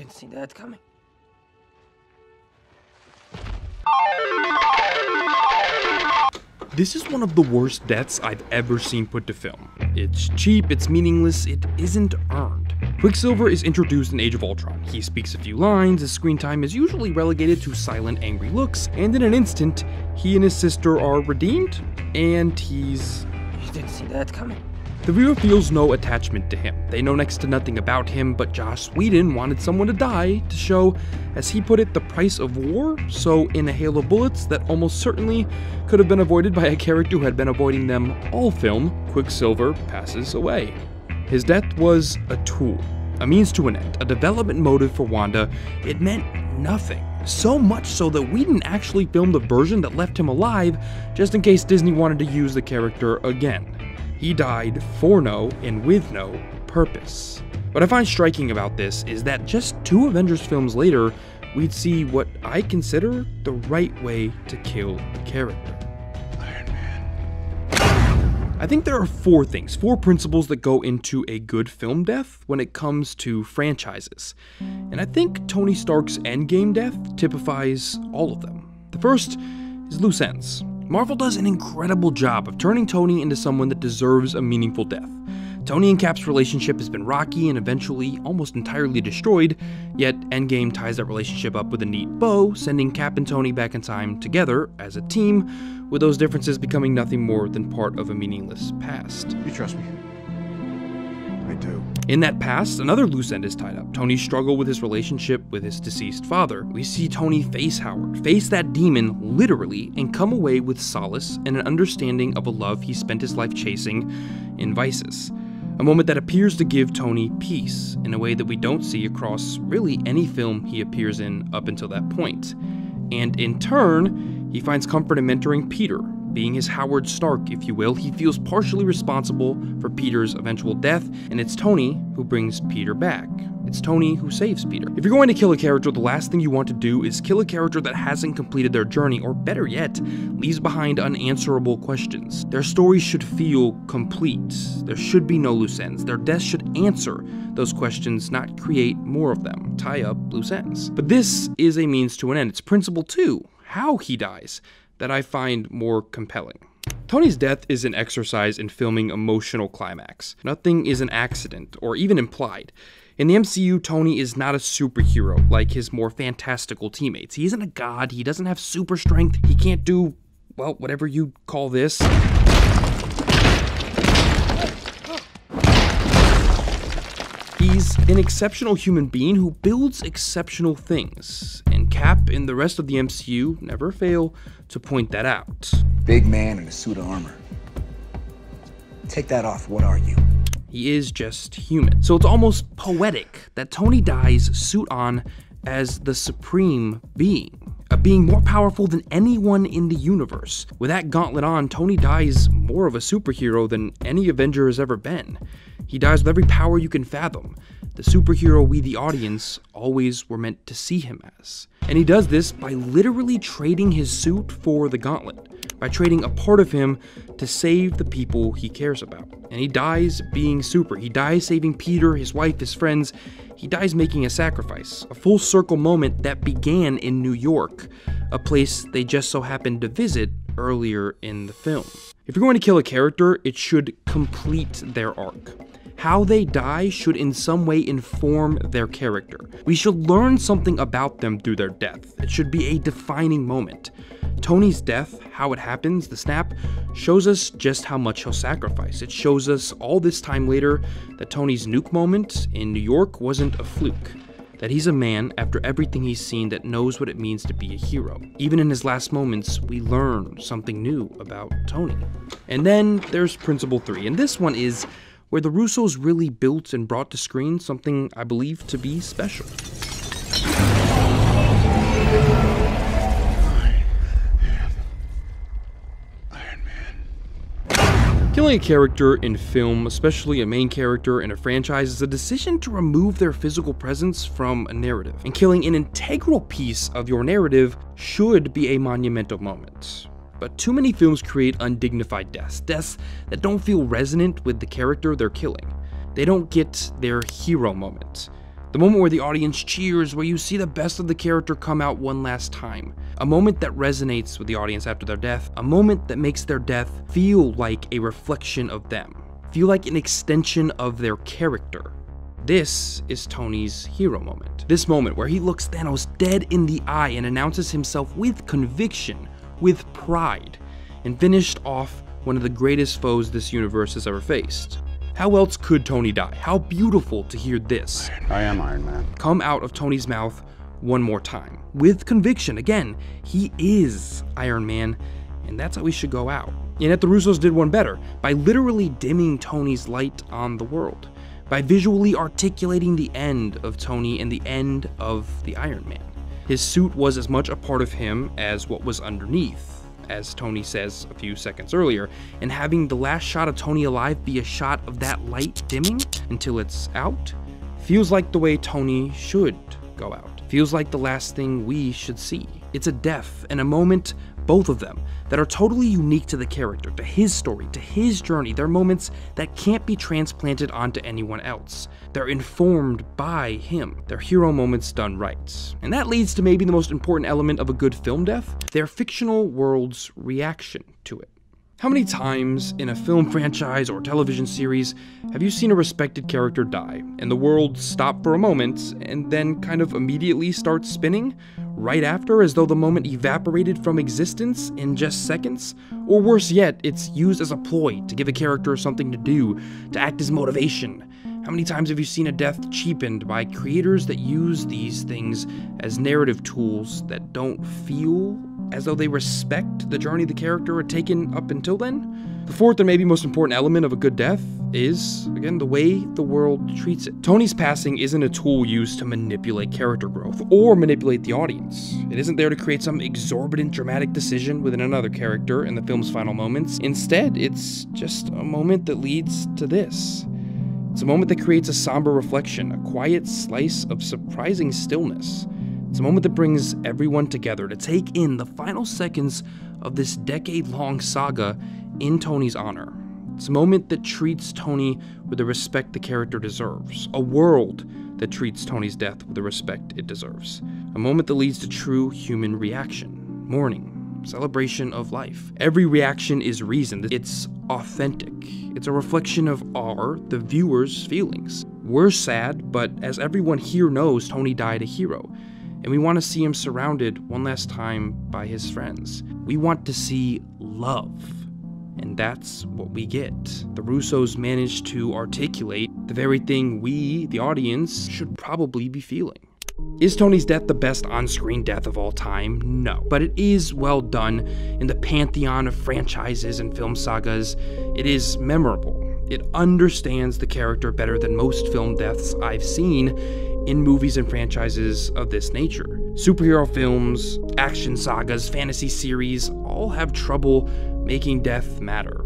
Didn't see that coming. This is one of the worst deaths I've ever seen put to film. It's cheap, it's meaningless, it isn't earned. Quicksilver is introduced in Age of Ultron. He speaks a few lines, his screen time is usually relegated to silent, angry looks, and in an instant, he and his sister are redeemed, and he's... Didn't see that coming. The viewer feels no attachment to him. They know next to nothing about him, but Joss Whedon wanted someone to die to show, as he put it, the price of war, so in a hail of bullets that almost certainly could have been avoided by a character who had been avoiding them all film, Quicksilver passes away. His death was a tool, a means to an end, a development motive for Wanda. It meant nothing. So much so that Whedon actually filmed a version that left him alive, just in case Disney wanted to use the character again. He died for no and with no purpose. What I find striking about this is that just 2 Avengers films later, we'd see what I consider the right way to kill the character. Iron Man. I think there are 4 principles that go into a good film death when it comes to franchises. And I think Tony Stark's Endgame death typifies all of them. The first is loose ends. Marvel does an incredible job of turning Tony into someone that deserves a meaningful death. Tony and Cap's relationship has been rocky and eventually almost entirely destroyed, yet Endgame ties that relationship up with a neat bow, sending Cap and Tony back in time together as a team, with those differences becoming nothing more than part of a meaningless past. You trust me? I do. In that past, another loose end is tied up. Tony's struggle with his relationship with his deceased father. We see Tony face Howard, face that demon literally, and come away with solace and an understanding of a love he spent his life chasing in Vices. A moment that appears to give Tony peace in a way that we don't see across really any film he appears in up until that point. And in turn, he finds comfort in mentoring Peter, being his Howard Stark, if you will. He feels partially responsible for Peter's eventual death, and it's Tony who brings Peter back. It's Tony who saves Peter. If you're going to kill a character, the last thing you want to do is kill a character that hasn't completed their journey, or better yet, leaves behind unanswerable questions. Their story should feel complete. There should be no loose ends. Their death should answer those questions, not create more of them. Tie up loose ends. But this is a means to an end. It's principle 2, how he dies, that I find more compelling. Tony's death is an exercise in filming emotional climax. Nothing is an accident, or even implied. In the MCU, Tony is not a superhero like his more fantastical teammates. He isn't a god, he doesn't have super strength, he can't do, well, whatever you call this. He's an exceptional human being who builds exceptional things, and Cap and the rest of the MCU never fail to point that out. Big man in a suit of armor. Take that off, what are you? He is just human. So it's almost poetic that Tony dies suit on as the supreme being, a being more powerful than anyone in the universe. With that gauntlet on, Tony dies more of a superhero than any Avenger has ever been. He dies with every power you can fathom, the superhero we, the audience, always were meant to see him as. And he does this by literally trading his suit for the gauntlet, by trading a part of him to save the people he cares about. And he dies being super. He dies saving Peter, his wife, his friends. He dies making a sacrifice, a full circle moment that began in New York, a place they just so happened to visit earlier in the film. If you're going to kill a character, it should complete their arc. How they die should in some way inform their character. We should learn something about them through their death. It should be a defining moment. Tony's death, how it happens, the snap, shows us just how much he'll sacrifice. It shows us all this time later that Tony's nuke moment in New York wasn't a fluke. That he's a man, after everything he's seen, that knows what it means to be a hero. Even in his last moments, we learn something new about Tony. And then there's principle 3, and this one is where the Russos really built and brought to screen something I believe to be special. Iron Man. Killing a character in film, especially a main character in a franchise, is a decision to remove their physical presence from a narrative. And killing an integral piece of your narrative should be a monumental moment. But too many films create undignified deaths, deaths that don't feel resonant with the character they're killing. They don't get their hero moment. The moment where the audience cheers, where you see the best of the character come out one last time. A moment that resonates with the audience after their death. A moment that makes their death feel like a reflection of them. Feel like an extension of their character. This is Tony's hero moment. This moment where he looks Thanos dead in the eye and announces himself with conviction, with pride, and finished off one of the greatest foes this universe has ever faced. How else could Tony die? How beautiful to hear this. I am Iron Man. Come out of Tony's mouth one more time. With conviction. Again, he is Iron Man, and that's how he should go out. And yet the Russos did one better, by literally dimming Tony's light on the world. By visually articulating the end of Tony and the end of the Iron Man. His suit was as much a part of him as what was underneath, as Tony says a few seconds earlier, and having the last shot of Tony alive be a shot of that light dimming until it's out, feels like the way Tony should go out. Feels like the last thing we should see. It's a death and a moment, both of them, that are totally unique to the character, to his story, to his journey. They're moments that can't be transplanted onto anyone else. They're informed by him. They're hero moments done right. And that leads to maybe the most important element of a good film death, their fictional world's reaction to it. How many times in a film franchise or television series have you seen a respected character die, and the world stop for a moment, and then kind of immediately start spinning right after, as though the moment evaporated from existence in just seconds? Or worse yet, it's used as a ploy to give a character something to do, to act as motivation. How many times have you seen a death cheapened by creators that use these things as narrative tools that don't feel as though they respect the journey the character had taken up until then? The fourth and maybe most important element of a good death is, again, the way the world treats it. Tony's passing isn't a tool used to manipulate character growth or manipulate the audience. It isn't there to create some exorbitant dramatic decision within another character in the film's final moments. Instead, it's just a moment that leads to this. It's a moment that creates a somber reflection, a quiet slice of surprising stillness. It's a moment that brings everyone together to take in the final seconds of this decade-long saga in Tony's honor. It's a moment that treats Tony with the respect the character deserves. A world that treats Tony's death with the respect it deserves. A moment that leads to true human reaction, mourning, celebration of life. Every reaction is reason. It's authentic. It's a reflection of the viewer's feelings. We're sad, but as everyone here knows, Tony died a hero. And we want to see him surrounded one last time by his friends. We want to see love. And that's what we get. The Russos managed to articulate the very thing we, the audience, should probably be feeling. Is Tony's death the best on-screen death of all time? No. But it is well done in the pantheon of franchises and film sagas. It is memorable. It understands the character better than most film deaths I've seen in movies and franchises of this nature. Superhero films, action sagas, fantasy series all have trouble making death matter.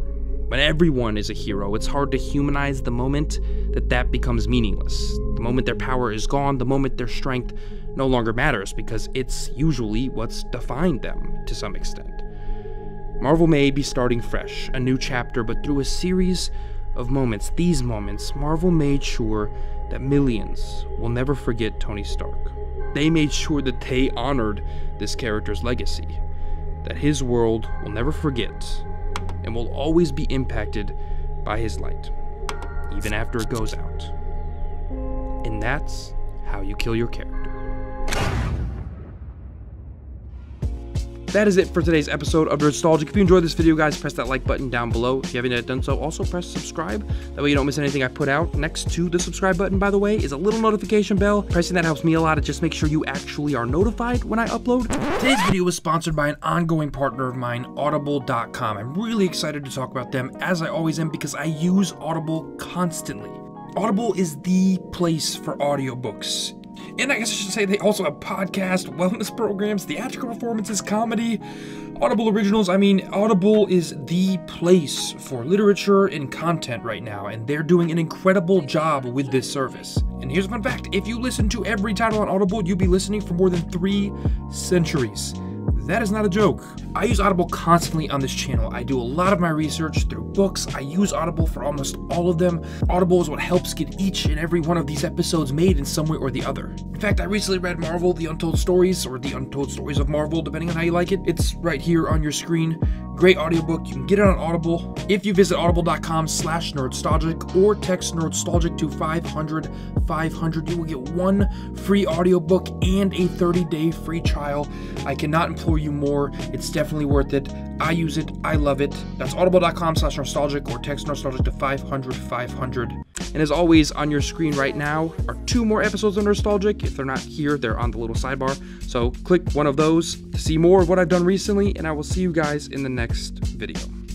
When everyone is a hero, it's hard to humanize the moment that becomes meaningless. The moment their power is gone, the moment their strength no longer matters, because it's usually what's defined them to some extent. Marvel may be starting fresh, a new chapter, but through a series of moments, these moments, Marvel made sure that millions will never forget Tony Stark. They made sure that they honored this character's legacy, that his world will never forget and will always be impacted by his light, even after it goes out. And that's how you kill your character. That is it for today's episode of Nerdstalgic. If you enjoyed this video, guys, press that like button down below. If you haven't yet done so, also press subscribe. That way you don't miss anything I put out. Next to the subscribe button, by the way, is a little notification bell. Pressing that helps me a lot. It just makes sure you actually are notified when I upload. Today's video was sponsored by an ongoing partner of mine, Audible.com. I'm really excited to talk about them, as I always am, because I use Audible constantly. Audible is the place for audiobooks. And I guess I should say they also have podcasts, wellness programs, theatrical performances, comedy, Audible originals. I mean, Audible is the place for literature and content right now, and they're doing an incredible job with this service. And here's a fun fact. If you listen to every title on Audible, you'll be listening for more than 3 centuries. That is not a joke. I use Audible constantly on this channel. I do a lot of my research through books. I use Audible for almost all of them. Audible is what helps get each and every one of these episodes made in some way or the other. In fact, I recently read Marvel, The Untold Stories, or The Untold Stories of Marvel, depending on how you like it. It's right here on your screen. Great audiobook. You can get it on Audible. If you visit audible.com/nerdstalgic or text Nerdstalgic to 500, you will get 1 free audiobook and a 30-day free trial. I cannot implore you more. It's definitely worth it. I use it. I love it. That's audible.com/nerdstalgic or text Nerdstalgic to 500. And as always, on your screen right now are 2 more episodes of Nerdstalgic. If they're not here, they're on the little sidebar. So click one of those to see more of what I've done recently, and I will see you guys in the next video.